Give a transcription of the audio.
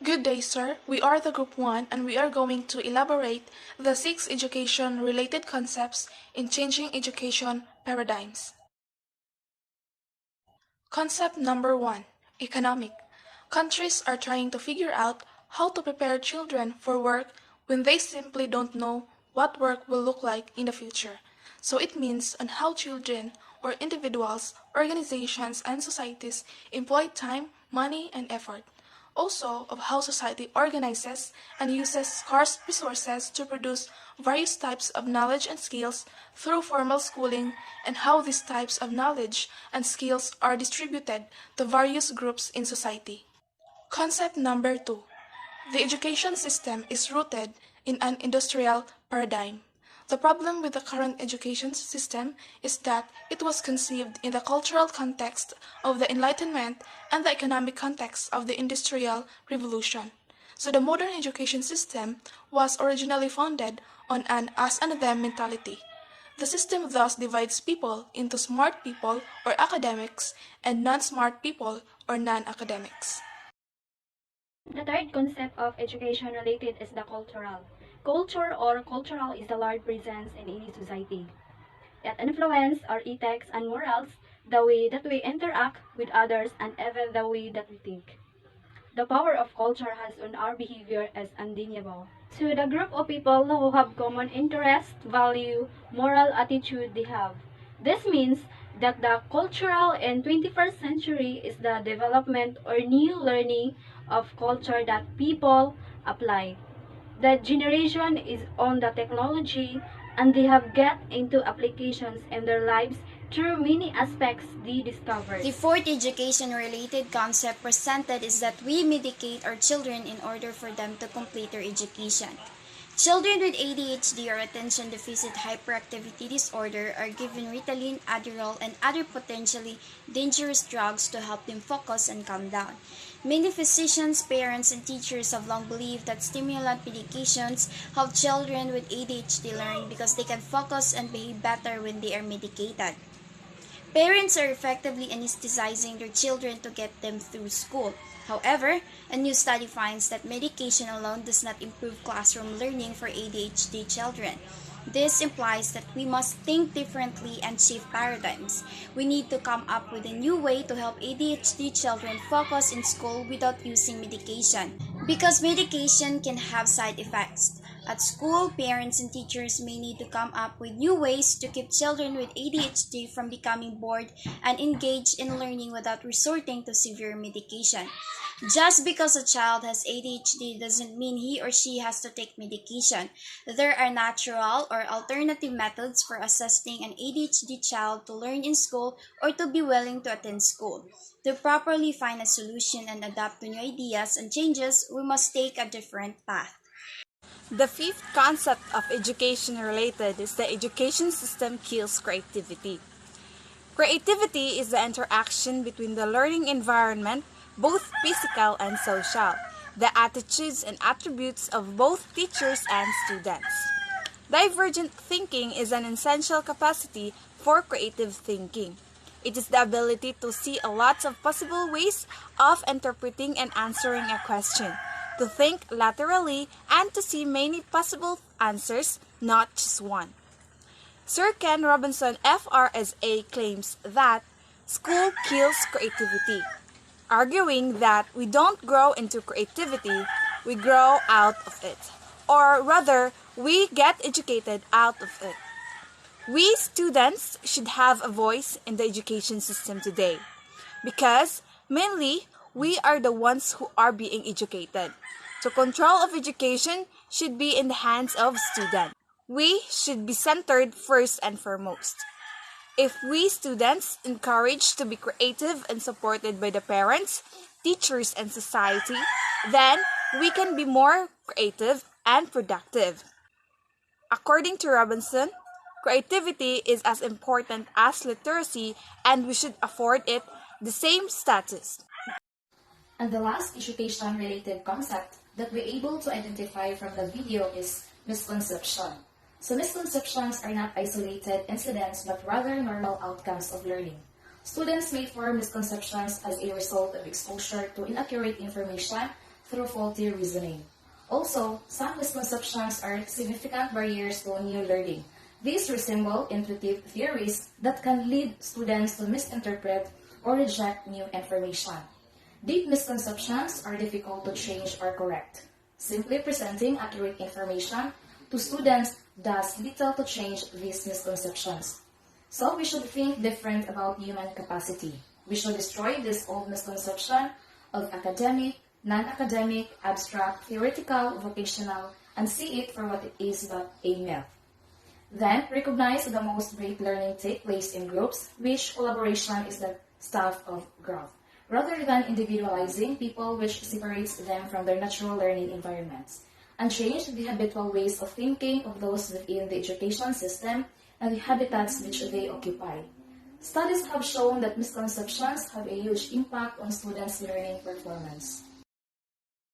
Good day, sir. We are the Group 1 and we are going to elaborate the 6 education-related concepts in changing education paradigms. Concept number 1, economic. Countries are trying to figure out how to prepare children for work when they simply don't know what work will look like in the future. So it means on how children or individuals, organizations, and societies employ time, money, and effort. Also of how society organizes and uses scarce resources to produce various types of knowledge and skills through formal schooling, and how these types of knowledge and skills are distributed to various groups in society. Concept number 2. The education system is rooted in an industrial paradigm. The problem with the current education system is that it was conceived in the cultural context of the Enlightenment and the economic context of the Industrial Revolution. So the modern education system was originally founded on an us and them mentality. The system thus divides people into smart people or academics and non-smart people or non-academics. The third concept of education related is the cultural. Culture or cultural is the large presence in any society. It influences our ethics and morals, the way that we interact with others, and even the way that we think. The power of culture has on our behavior is undeniable. So the group of people who have common interest, value, moral attitude they have. This means that the cultural in 21st century is the development or new learning of culture that people apply. The generation is on the technology and they have get into applications in their lives through many aspects they discovered. The fourth education-related concept presented is that we medicate our children in order for them to complete their education. Children with ADHD or attention deficit hyperactivity disorder are given Ritalin, Adderall, and other potentially dangerous drugs to help them focus and calm down. Many physicians, parents, and teachers have long believed that stimulant medications help children with ADHD learn because they can focus and behave better when they are medicated. Parents are effectively anesthetizing their children to get them through school. However, a new study finds that medication alone does not improve classroom learning for ADHD children. This implies that we must think differently and shift paradigms. We need to come up with a new way to help ADHD children focus in school without using medication, because medication can have side effects. At school, parents and teachers may need to come up with new ways to keep children with ADHD from becoming bored and engaged in learning without resorting to severe medication. Just because a child has ADHD doesn't mean he or she has to take medication. There are natural or alternative methods for assisting an ADHD child to learn in school or to be willing to attend school. To properly find a solution and adapt to new ideas and changes, we must take a different path. The fifth concept of education related is the education system kills creativity. Creativity is the interaction between the learning environment, both physical and social, the attitudes and attributes of both teachers and students. Divergent thinking is an essential capacity for creative thinking. It is the ability to see a lot of possible ways of interpreting and answering a question, to think laterally, and to see many possible answers, not just one. Sir Ken Robinson, FRSA, claims that school kills creativity, arguing that we don't grow into creativity, we grow out of it. Or rather, we get educated out of it. We students should have a voice in the education system today, because mainly we are the ones who are being educated. So control of education should be in the hands of students. We should be centered first and foremost. If we students encouraged to be creative and supported by the parents, teachers, and society, then we can be more creative and productive. According to Robinson, creativity is as important as literacy and we should afford it the same status. And the last education-related concept that we're able to identify from the video is misconception. So misconceptions are not isolated incidents but rather normal outcomes of learning. Students may form misconceptions as a result of exposure to inaccurate information through faulty reasoning. Also, some misconceptions are significant barriers to new learning. These resemble intuitive theories that can lead students to misinterpret or reject new information. Deep misconceptions are difficult to change or correct. Simply presenting accurate information to students does little to change these misconceptions. So we should think different about human capacity. We should destroy this old misconception of academic, non-academic, abstract, theoretical, vocational, and see it for what it is, but a myth. Then, recognize the most great learning take place in groups, which collaboration is the stuff of growth, rather than individualizing people, which separates them from their natural learning environments, and change the habitual ways of thinking of those within the education system and the habitats which they occupy. Studies have shown that misconceptions have a huge impact on students' learning performance.